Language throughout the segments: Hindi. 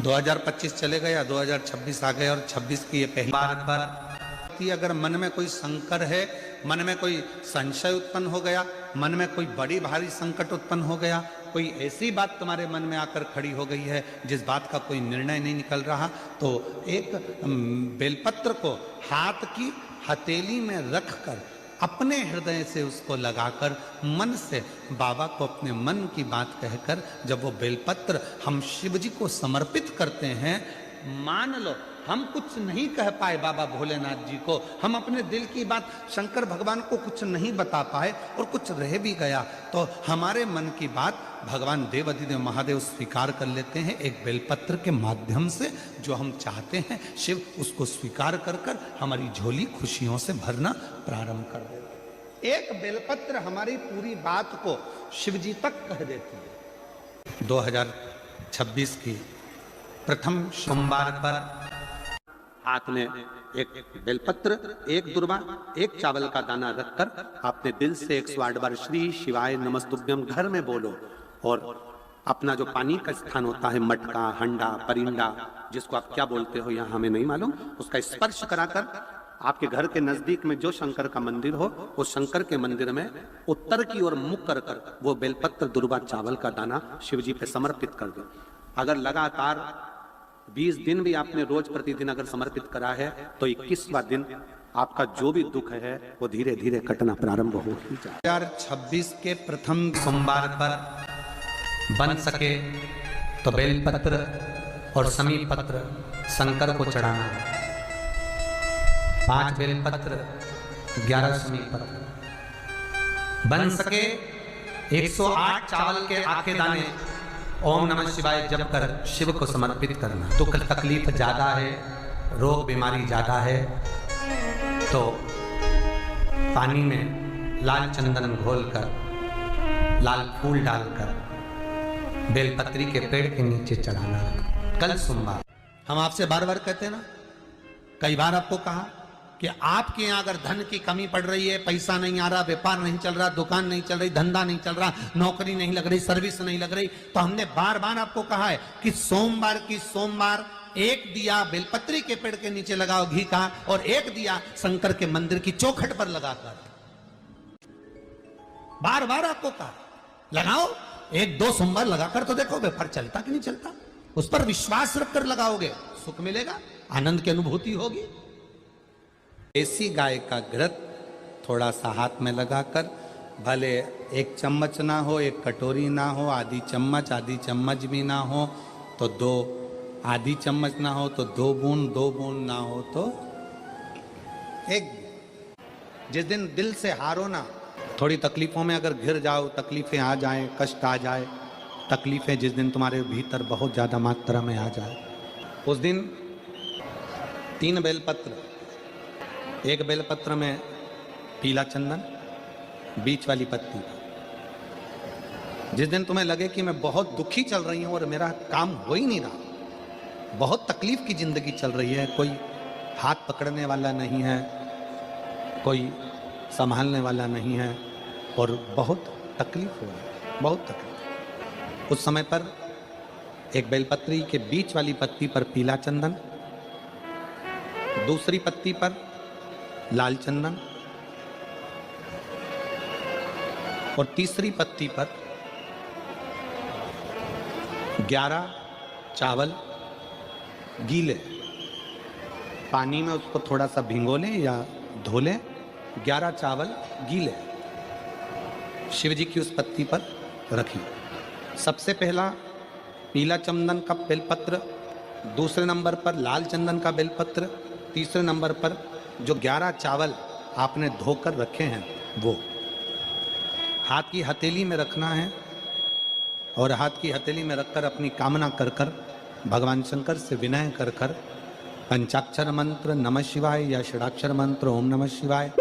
2025 चले गए या 2026 आ गए और 26 की ये पहली बार अगर मन में कोई संकर है, मन में कोई संशय उत्पन्न हो गया, मन में कोई बड़ी भारी संकट उत्पन्न हो गया, कोई ऐसी बात तुम्हारे मन में आकर खड़ी हो गई है जिस बात का कोई निर्णय नहीं निकल रहा, तो एक बेलपत्र को हाथ की हथेली में रखकर अपने हृदय से उसको लगाकर मन से बाबा को अपने मन की बात कहकर जब वो बेलपत्र हम शिव जी को समर्पित करते हैं, मान लो हम कुछ नहीं कह पाए बाबा भोलेनाथ जी को, हम अपने दिल की बात शंकर भगवान को कुछ नहीं बता पाए और कुछ रह भी गया तो हमारे मन की बात भगवान देवाधिदेव महादेव स्वीकार कर लेते हैं एक बेलपत्र के माध्यम से। जो हम चाहते हैं शिव उसको स्वीकार कर कर हमारी झोली खुशियों से भरना प्रारंभ कर देते। एक बेलपत्र हमारी पूरी बात को शिव जी तक कह देती है। 2026 की प्रथम सोमवार पर हाथ में एक बेलपत्र, एक दुर्वा, एक चावल का दाना रखकर आपने दिल से 108 बार श्री शिवाय नमस्तुभ्यम घर में बोलो और अपना जो पानी का स्थान होता है, मटका, हंडा, परिंदा, जिसको आप क्या बोलते हो यहाँ हमें नहीं मालूम, उसका स्पर्श कराकर आपके घर के नजदीक में जो शंकर का मंदिर हो उस शंकर के मंदिर में उत्तर की ओर मुख कर कर वो बेलपत्र, दुर्वा, चावल का दाना शिव जी पे समर्पित कर दो। अगर लगातार 20 दिन भी आपने रोज प्रतिदिन अगर समर्पित करा है तो 21वां दिन आपका जो भी दुख है वो धीरे धीरे कटना प्रारंभ हो ही जाए। 2026 के प्रथम सोमवार पर बन सके तो बेलपत्र और समीपत्र शंकर को चढ़ाना, 5 बेलपत्र 11 समीपत्र, बन सके 108 चावल के आखे दाने ओम नमः शिवाय जप कर शिव को समर्पित करना। तो तकलीफ ज्यादा है, रोग बीमारी ज्यादा है तो पानी में लाल चंदन घोलकर, लाल फूल डालकर बेलपत्री के पेड़ के नीचे चढ़ाना। कल सोमवार हम आपसे बार बार कहते हैं ना, कई बार आपको कहा कि आपके यहाँ अगर धन की कमी पड़ रही है, पैसा नहीं आ रहा, व्यापार नहीं चल रहा, दुकान नहीं चल रही, धंधा नहीं चल रहा, नौकरी नहीं लग रही, सर्विस नहीं लग रही, तो हमने बार बार आपको कहा है कि सोमवार की सोमवार एक दिया बेलपत्री के पेड़ के नीचे लगाओ घी का और एक दिया शंकर के मंदिर की चौखट पर लगाकर। बार बार आपको कहा लगाओ, 1-2 सोमवार लगाकर तो देखो व्यापार चलता कि नहीं चलता। उस पर विश्वास रखकर लगाओगे, सुख मिलेगा, आनंद की अनुभूति होगी। देसी गाय का घृत थोड़ा सा हाथ में लगाकर, भले 1 चम्मच ना हो, 1 कटोरी ना हो, आधी चम्मच भी ना हो तो 2 आधी चम्मच ना हो तो 2 बूंद ना हो तो 1। जिस दिन दिल से हारो ना, थोड़ी तकलीफों में अगर घिर जाओ, तकलीफें आ जाएं, कष्ट आ जाए, तकलीफें जिस दिन तुम्हारे भीतर बहुत ज़्यादा मात्रा में आ जाए, उस दिन 3 बेलपत्र, 1 बेलपत्र में पीला चंदन, बीच वाली पत्ती। जिस दिन तुम्हें लगे कि मैं बहुत दुखी चल रही हूं और मेरा काम हो ही नहीं रहा, बहुत तकलीफ की जिंदगी चल रही है, कोई हाथ पकड़ने वाला नहीं है, कोई संभालने वाला नहीं है और बहुत तकलीफ हो रही है, बहुत तकलीफ। उस समय पर एक बेलपत्री के बीच वाली पत्ती पर पीला चंदन, दूसरी पत्ती पर लाल चंदन और तीसरी पत्ती पर 11 चावल गीले, पानी में उसको थोड़ा सा भिगो लें या धो लें, 11 चावल गीले शिव जी की उस पत्ती पर रखिए। सबसे पहला पीला चंदन का बेलपत्र, दूसरे नंबर पर लाल चंदन का बेलपत्र, तीसरे नंबर पर जो 11 चावल आपने धोकर रखे हैं वो हाथ की हथेली में रखना है और हाथ की हथेली में रखकर अपनी कामना कर कर भगवान शंकर से विनय कर कर पंचाक्षर मंत्र नमः शिवाय या षडाक्षर मंत्र ओम नमः शिवाय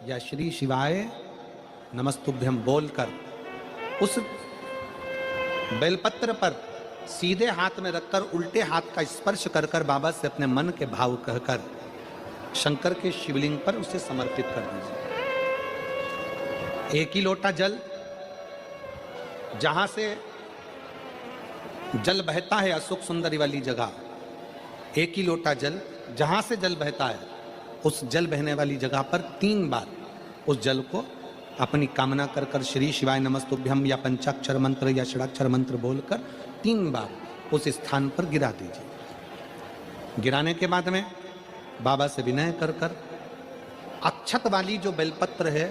या श्री शिवाय नमस्तुभ्यम बोलकर उस बेलपत्र पर सीधे हाथ में रखकर उल्टे हाथ का स्पर्श कर कर बाबा से अपने मन के भाव कहकर शंकर के शिवलिंग पर उसे समर्पित कर दीजिए। 1 ही लोटा जल, जहां से जल बहता है अशोक सुंदरी वाली जगह, एक ही लोटा जल, जहां से जल बहता है उस जल बहने वाली जगह पर 3 बार उस जल को अपनी कामना कर कर श्री शिवाय नमस्तुभ्यम या पंचाक्षर मंत्र या षडाक्षर मंत्र बोलकर 3 बार उस स्थान पर गिरा दीजिए। गिराने के बाद में बाबा से विनय कर कर अक्षत वाली जो बेलपत्र है,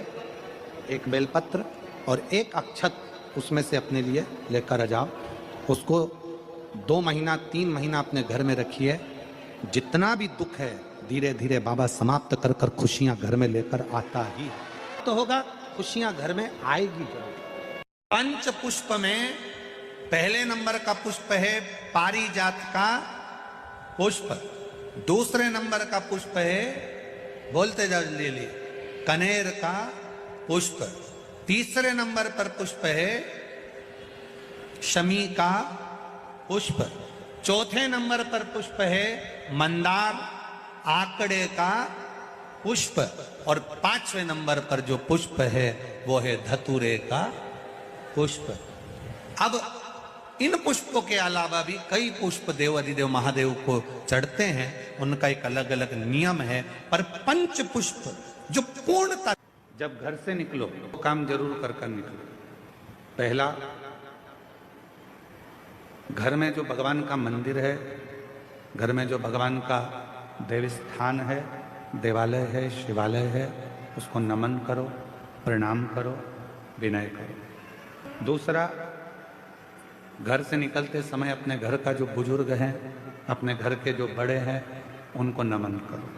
एक बेलपत्र और एक अक्षत उसमें से अपने लिए लेकर आ जाओ। उसको 2 महीना 3 महीना अपने घर में रखिए। जितना भी दुख है धीरे धीरे बाबा समाप्त कर कर खुशियां घर में लेकर आता ही तो होगा, खुशियां घर में आएगी जरूर। 5 पुष्प में पहले नंबर का पुष्प है पारिजात का पुष्प, दूसरे नंबर का पुष्प है, बोलते जाओ ले लिए, कनेर का पुष्प, तीसरे नंबर पर पुष्प है शमी का पुष्प, चौथे नंबर पर पुष्प है मंदार आकड़े का पुष्प और 5वें नंबर पर जो पुष्प है वो है धतूरे का पुष्प। अब इन पुष्पों के अलावा भी कई पुष्प देव अधिदेव महादेव को चढ़ते हैं, उनका एक अलग अलग नियम है, पर 5 पुष्प जो पूर्णता। जब घर से निकलो तो काम जरूर कर कर निकलो। पहला, घर में जो भगवान का मंदिर है, घर में जो भगवान का देव स्थान है, देवालय है, शिवालय है, उसको नमन करो, प्रणाम करो, विनय करो। दूसरा, घर से निकलते समय अपने घर का जो बुजुर्ग हैं, अपने घर के जो बड़े हैं, उनको नमन करो,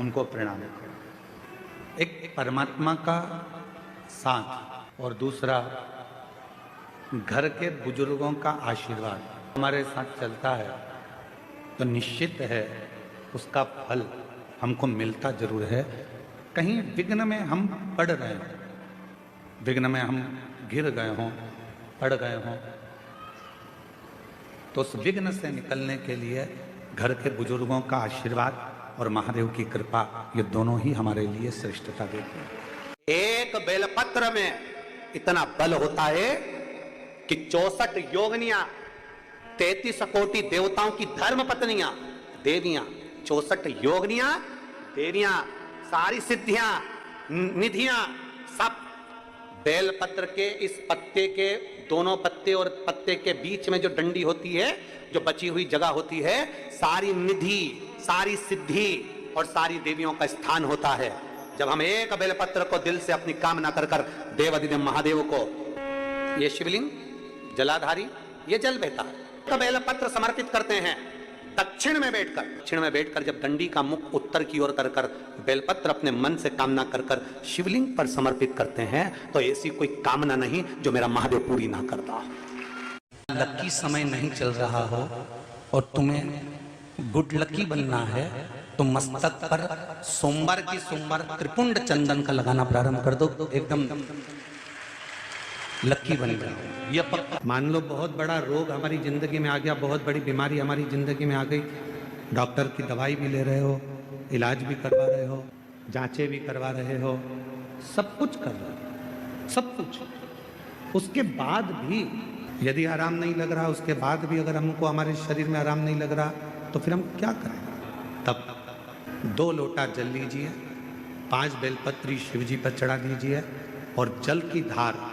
उनको प्रणाम करो। एक परमात्मा का साथ और दूसरा घर के बुजुर्गों का आशीर्वाद हमारे साथ चलता है तो निश्चित है उसका फल हमको मिलता जरूर है। कहीं विघ्न में हम पड़ रहे हों, विघ्न में हम गिर गए हों, पड़ गए हों, तो उस विघ्न से निकलने के लिए घर के बुजुर्गों का आशीर्वाद और महादेव की कृपा, ये दोनों ही हमारे लिए श्रेष्ठता देते हैं। एक बेलपत्र में इतना बल होता है कि 64 योगिनियां, 33 कोटि देवताओं की धर्म पत्नियां, देवियां, 64 योगिनियां, देवियां, सारी सिद्धियां, निधियां, सब बेलपत्र के इस पत्ते के दोनों पत्ते और पत्ते के बीच में जो डंडी होती है, जो बची हुई जगह होती है, सारी निधि, सारी सिद्धि और सारी देवियों का स्थान होता है। जब हम एक बेलपत्र को दिल से अपनी कामना कर कर देव अधिदेव महादेव को, ये शिवलिंग जलाधारी, ये जल बहता है, तो बेलपत्र समर्पित करते हैं दक्षिण में बैठकर जब डंडी का मुख उत्तर की ओर कर कर बेलपत्र अपने मन से कामना कर कर शिवलिंग पर समर्पित करते हैं, तो ऐसी कोई कामना नहीं जो मेरा महादेव पूरी ना करता। लकी समय नहीं चल रहा हो और तुम्हें गुड लकी बनना है तो मस्तक पर सोमवार की सोमवार त्रिपुंड चंदन का लगाना प्रारंभ कर दो, एकदम लकी बन गए। ये पक्का। मान लो बहुत बड़ा रोग हमारी जिंदगी में आ गया, बहुत बड़ी बीमारी हमारी जिंदगी में आ गई, डॉक्टर की दवाई भी ले रहे हो, इलाज भी करवा रहे हो, जांचें भी करवा रहे हो, सब कुछ कर रहे हो, सब कुछ। उसके बाद भी यदि आराम नहीं लग रहा, उसके बाद भी अगर हमको हमारे शरीर में आराम नहीं लग रहा, तो फिर हम क्या करें? तब 2 लोटा जल लीजिए, 5 बेलपत्री शिव जी पर चढ़ा दीजिए और जल की धार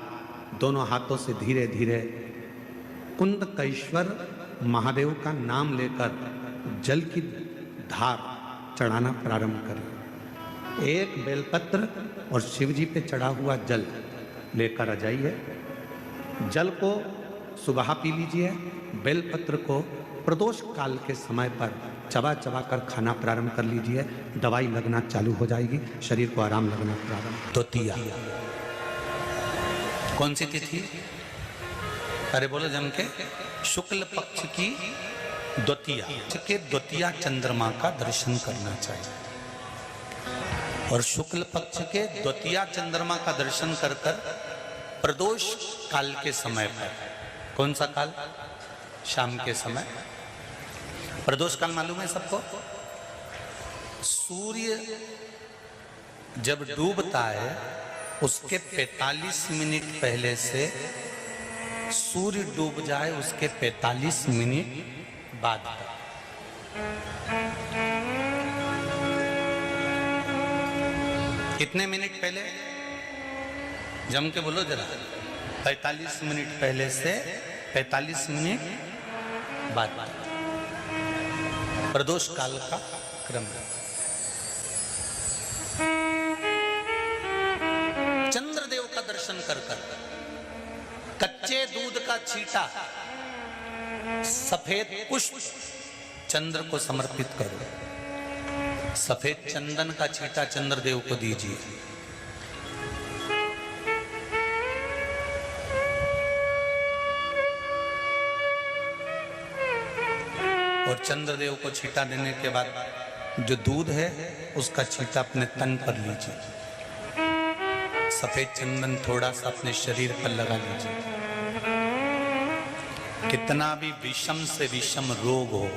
दोनों हाथों से धीरे धीरे कुंदकेश्वर महादेव का नाम लेकर जल की धार चढ़ाना प्रारंभ करें। एक बेलपत्र और शिव जी पे चढ़ा हुआ जल लेकर आ जाइए। जल को सुबह पी लीजिए, बेलपत्र को प्रदोष काल के समय पर चबा चबा कर खाना प्रारंभ कर लीजिए। दवाई लगना चालू हो जाएगी, शरीर को आराम लगना प्रारंभ। द्वितीया कौन सी तिथि? अरे बोलो जम के, शुक्ल पक्ष की द्वितीया के द्वितीया चंद्रमा का दर्शन करना चाहिए। और शुक्ल पक्ष के द्वितीया चंद्रमा का दर्शन कर कर प्रदोष काल के समय पर, कौन सा काल? शाम के समय। प्रदोष काल मालूम है सबको? सूर्य जब डूबता है उसके 45 मिनट पहले से सूर्य डूब जाए उसके 45 मिनट बाद तक। कितने मिनट पहले? जम के बोलो जरा। 45 मिनट पहले से 45 मिनट बाद। प्रदोष काल का क्रम है। चंद्रदेव का दर्शन कर कर कच्चे दूध का छींटा, सफेद पुष्प चंद्र को समर्पित करो। सफेद चंदन का छींटा चंद्रदेव को दीजिए। और चंद्रदेव को छींटा देने के बाद जो दूध है उसका छींटा अपने तन पर लीजिए। सफेद चंदन थोड़ा सा अपने शरीर पर लगा लीजिए। कितना भी विषम से विषम रोग हो,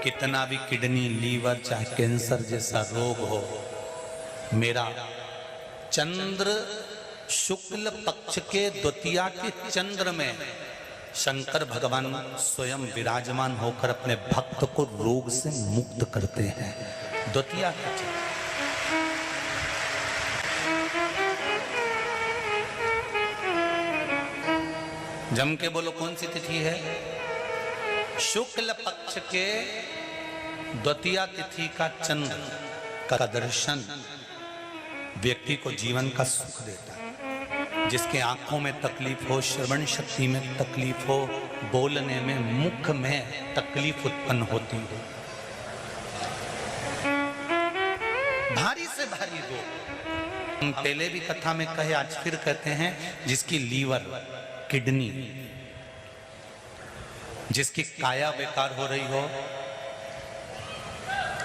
कितना भी किडनी, लीवर, चाहे कैंसर जैसा रोग हो, मेरा चंद्र शुक्ल पक्ष के द्वितीया के चंद्र में शंकर भगवान स्वयं विराजमान होकर अपने भक्त को रोग से मुक्त करते हैं। द्वितीया का चंद्र। जम के बोलो कौन सी तिथि है? शुक्ल पक्ष के द्वितीया तिथि का चंद्र का दर्शन व्यक्ति को जीवन का सुख देता है। जिसके आंखों में तकलीफ हो, श्रवण शक्ति में तकलीफ हो, बोलने में, मुख में तकलीफ उत्पन्न होती हो, भारी से भारी रोग, हम पहले भी कथा में कहे, आज फिर कहते हैं, जिसकी लीवर, किडनी, जिसकी काया बेकार हो रही हो,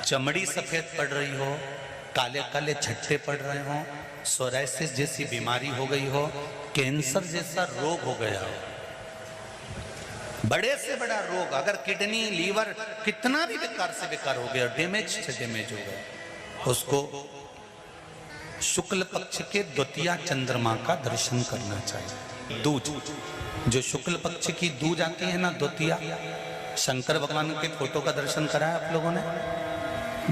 चमड़ी सफेद पड़ रही हो, काले काले छट्टे पड़ रहे हो, सोराइसिस जैसी बीमारी हो गई हो, कैंसर जैसा रोग हो गया हो, बड़े से बड़ा रोग, अगर किडनी, लीवर कितना भी बेकार से बेकार हो गया, डैमेज से डैमेज हो गया, उसको शुक्ल पक्ष के द्वितीया चंद्रमा का दर्शन करना चाहिए। दूज, जो शुक्ल पक्ष की दूज आती है ना, द्वितीया, शंकर भगवान के फोटो का दर्शन करा है आप लोगों ने?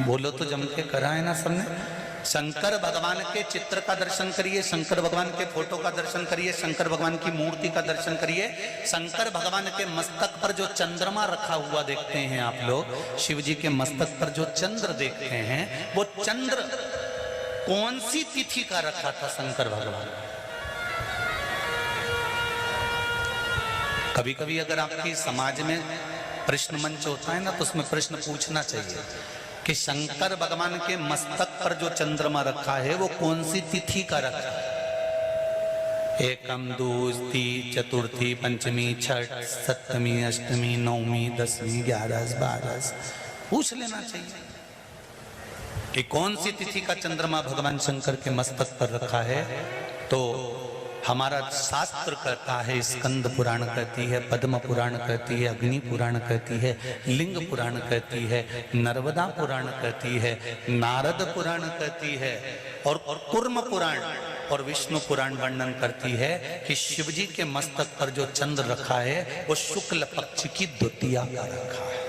बोलो तो जम के करा है ना सबने? शंकर भगवान के चित्र का दर्शन करिए, शंकर भगवान के फोटो का दर्शन करिए, शंकर भगवान की मूर्ति का दर्शन करिए। शंकर भगवान के मस्तक पर जो चंद्रमा रखा हुआ देखते हैं आप लोग, शिव जी के मस्तक पर जो चंद्र देखते हैं, वो चंद्र कौन सी तिथि का रखा था शंकर भगवान? कभी कभी अगर आपकी समाज में प्रश्न मंच होता है ना, तो उसमें प्रश्न पूछना चाहिए कि शंकर भगवान के मस्तक पर जो चंद्रमा रखा है वो कौन सी तिथि का रखा है? एकम, दूसरी, चतुर्थी, पंचमी, छठ, सप्तमी, अष्टमी, नवमी, दसवीं, 11, 12 पूछ लेना चाहिए कि कौन सी तिथि का चंद्रमा भगवान शंकर के मस्तक पर रखा है। तो हमारा शास्त्र कहता है, स्कंद पुराण कहती है, पद्म पुराण कहती है, अग्नि पुराण कहती है, लिंग पुराण कहती है, नर्मदा पुराण कहती है, नारद पुराण कहती है, और कूर्म पुराण और विष्णु पुराण वर्णन करती है कि शिवजी के मस्तक पर जो चंद्र रखा है वो शुक्ल पक्ष की द्वितीया का रखा है।